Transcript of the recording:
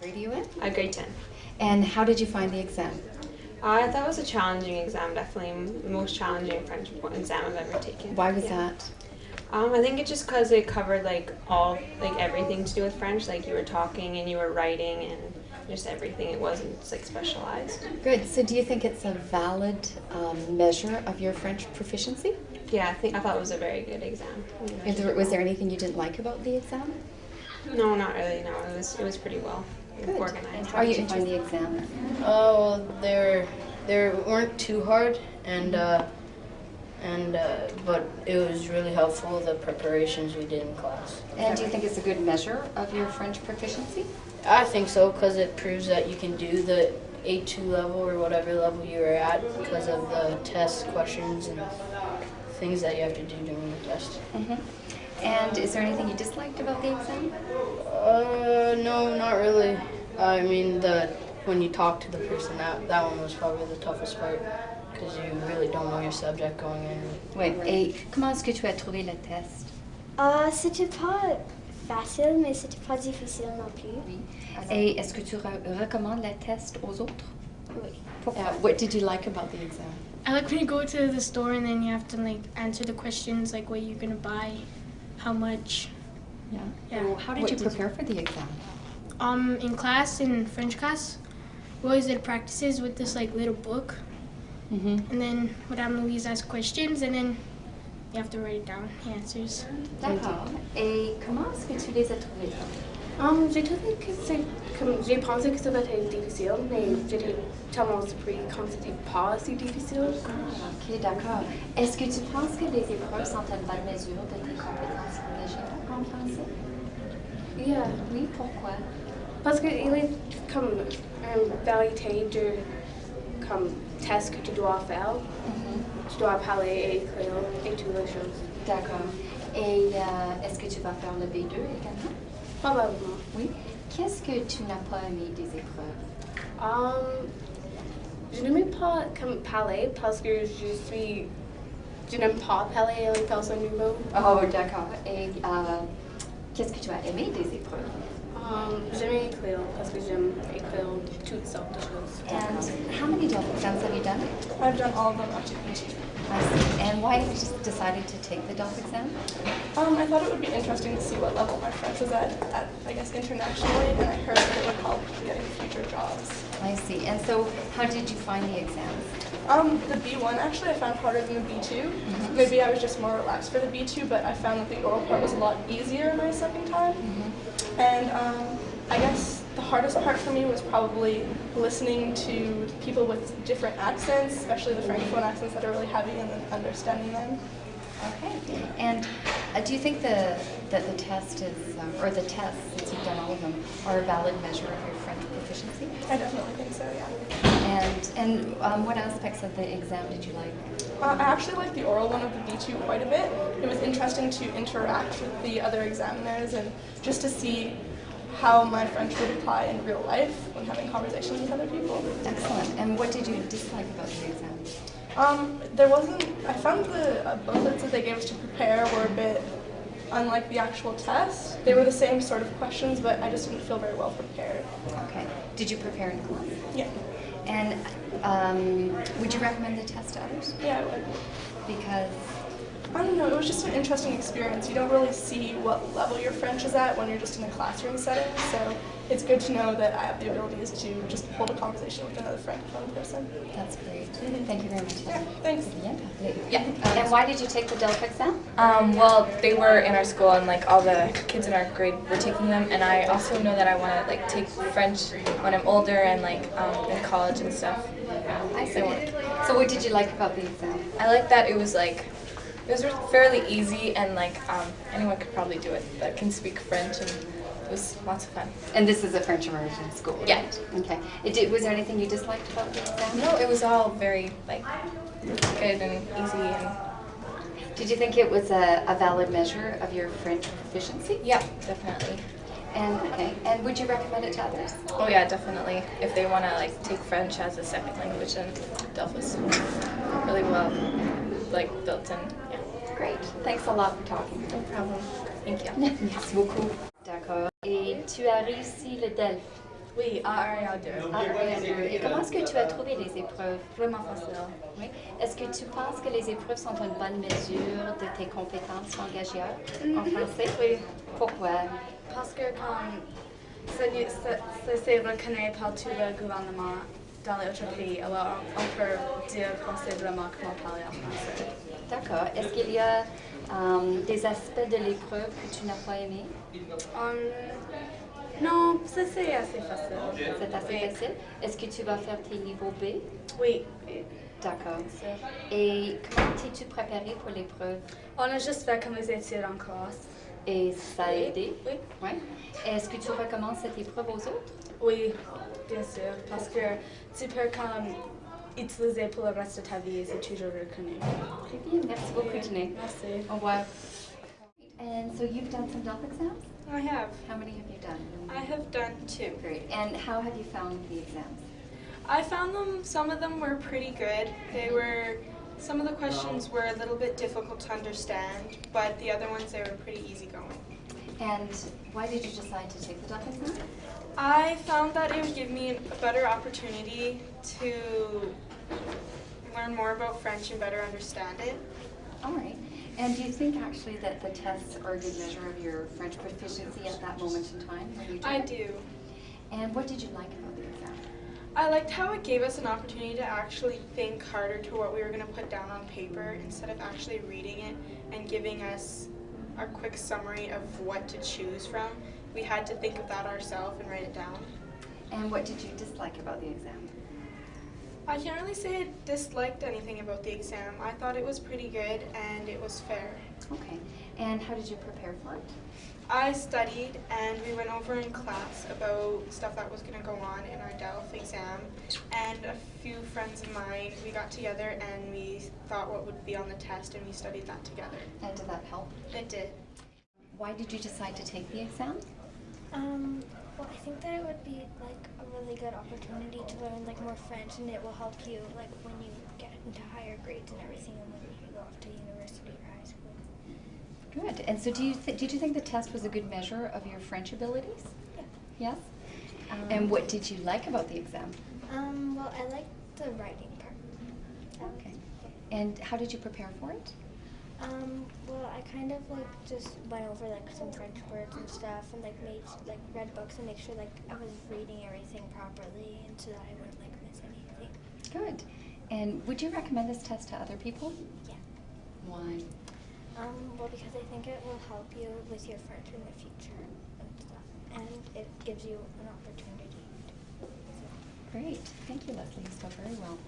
Grade are you in? Grade 10. And how did you find the exam? I thought it was a challenging exam, definitely the most challenging French exam I've ever taken. Why was that? I think it's just because it covered everything to do with French. Like you were talking and you were writing and just everything. It wasn't specialized. Good. So do you think it's a valid measure of your French proficiency? Yeah, I thought it was a very good exam. Was there anything you didn't like about the exam? No, not really. No, it was pretty well organized. And how did you find the exam? Oh, they weren't too hard, but it was really helpful, the preparations we did in class. And do you think it's a good measure of your French proficiency? I think so, because it proves that you can do the A2 level or whatever level you are at because of the test questions and things that you have to do during the test. Mm-hmm. And is there anything you disliked about the exam? No, not really. I mean, when you talk to the person, that one was probably the toughest part because you really don't know your subject going in. Oui. Et comment est-ce que tu as trouvé le test? C'était pas facile, mais c'était pas difficile non plus. Oui. Et est-ce que tu recommandes le test aux autres? Oui. What did you like about the exam? I like when you go to the store and then you have to answer the questions like what you're gonna buy, how much. Yeah. Yeah. How did you prepare for the exam? In class, in French class, we always did practices with this little book, and then Madame Louise asked questions, and then you have to write it down, the answers. D'accord. Et comment est-ce que tu les as trouvés? J'ai trouvé que j'ai pensé que ça va être difficile, mais j'étais tellement surpris quand c'était pas si difficile. Ok, d'accord. Est-ce que tu penses que les épreuves sont une bonne mesure de tes compétences légères en français? Yeah. Oui, pourquoi? Parce qu'il est comme une variété de tests que tu dois faire. Tu dois parler et écrire et toutes les choses. D'accord. Et est-ce que tu vas faire le B2 également? Probablement. Oui. Qu'est-ce que tu n'as pas aimé des épreuves? Je n'aimais pas parler parce que je n'aime pas parler à les personnes nouvelles. Oh, d'accord. Et qu'est-ce que tu as aimé des épreuves? J'aime écrire parce que j'aime écrire toutes sortes de choses. And how many DELF exams have you done? I've done all of them up to B2. I see. And why have you decided to take the DELF exam? I thought it would be interesting to see what level my French was at, I guess, internationally, and I heard that it would help getting future jobs. I see. And so how did you find the exams? The B1 actually I found harder than the B2. Maybe I was just more relaxed for the B2, but I found that the oral part was a lot easier my second time. And I guess the hardest part for me was probably listening to people with different accents, especially the Francophone accents that are really heavy, and then understanding them. Okay. And do you think that the test is, or the tests, since you've done all of them, are a valid measure of your French proficiency? I definitely think so, yeah. And what aspects of the exam did you like? I actually liked the oral one of the B2 quite a bit. It was interesting to interact with the other examiners and just to see how my French would apply in real life when having conversations with other people. Excellent. And what did you dislike about the exam? I found the booklets that they gave us to prepare were a bit unlike the actual test. They were the same sort of questions, but I just didn't feel very well prepared. Okay. Did you prepare in class? Yeah. And would you recommend the test to others? Yeah, I would. Because? I don't know, it was just an interesting experience. You don't really see what level your French is at when you're just in a classroom setting, so it's good to know that I have the abilities to just hold a conversation with another Francophone person. That's great. Thank you very much. Yeah, thanks. Yeah. And why did you take the DELF exam? Well, they were in our school and all the kids in our grade were taking them, and I also know that I want to take French when I'm older and in college and stuff. I see. So what did you like about the exam? I like that it was it was fairly easy and anyone could probably do it that can speak French, and it was lots of fun. And this is a French immersion school, right? Yeah. Okay. Was there anything you disliked about the exam? No, it was all very good and easy. And did you think it was a valid measure of your French proficiency? yeah, definitely. And would you recommend it to others? Oh yeah, definitely. If they want to take French as a second language, then Delf is really well built in. Yeah. Great. Thanks a lot for talking. No problem. Thank you. Merci beaucoup. D'accord. Et tu as réussi le DELF? Oui, à 1 et à 2. Et comment est-ce que tu as trouvé les épreuves? Vraiment facile. Oui. Est-ce que tu penses que les épreuves sont une bonne mesure de tes compétences langagières en français? Oui. Pourquoi? Parce que comme c'est reconnu par tout le gouvernement dans les autres pays, alors on peut dire possiblement comment parler en français. D'accord. Est-ce qu'il y a des aspects de l'épreuve que tu n'as pas aimés? Non, ça c'est assez facile. C'est assez Oui. facile. Est-ce que tu vas faire tes niveaux B? Oui. D'accord. Et comment t'es-tu préparée pour l'épreuve? On a juste fait comme les études en classe. Et ça a aidé? Oui. Ouais. Est-ce que tu recommences cette épreuve aux autres? Oui, bien sûr, parce que tu peux comme utiliser pour le reste de ta vie et c'est toujours reconnu. Très bien. Merci beaucoup, Jeanne. Merci. Au revoir. And so you've done some DELF exams? I have. How many have you done? I have done 2. Great. And how have you found the exams? I found them, some of them were pretty good. Some of the questions were a little bit difficult to understand, but the other ones, they were pretty easygoing. And why did you decide to take the DELF exam? I found that it would give me a better opportunity to learn more about French and better understand it. All right. And do you think actually that the tests are a good measure of your French proficiency at that moment in time when you took I it? do. And what did you like about the exam? I liked how it gave us an opportunity to actually think harder to what we were going to put down on paper instead of actually reading it and giving us a quick summary of what to choose from. We had to think of that ourselves and write it down. And what did you dislike about the exam? I can't really say I disliked anything about the exam. I thought it was pretty good and it was fair. Okay. And how did you prepare for it? I studied and we went over in class about stuff that was going to go on in our DELF exam, and a few friends of mine, we got together and we thought what would be on the test and we studied that together. And did that help? It did. Why did you decide to take the exam? Well, I think that it would be like a really good opportunity to learn like more French, and it will help you like when you get into higher grades and everything, and when you go off to university or high school. Good. And so did you think the test was a good measure of your French abilities? Yeah. Yes? And what did you like about the exam? Well, I liked the writing part. Okay. And how did you prepare for it? Well, I kind of like just went over like some French words and stuff, and like read books and make sure like I was reading everything properly, and so that I wouldn't like miss anything. Good. And would you recommend this test to other people? Yeah. Why? Well, because I think it will help you with your French in the future and stuff, and it gives you an opportunity. Great. Thank you, Lesley. You spoke very well.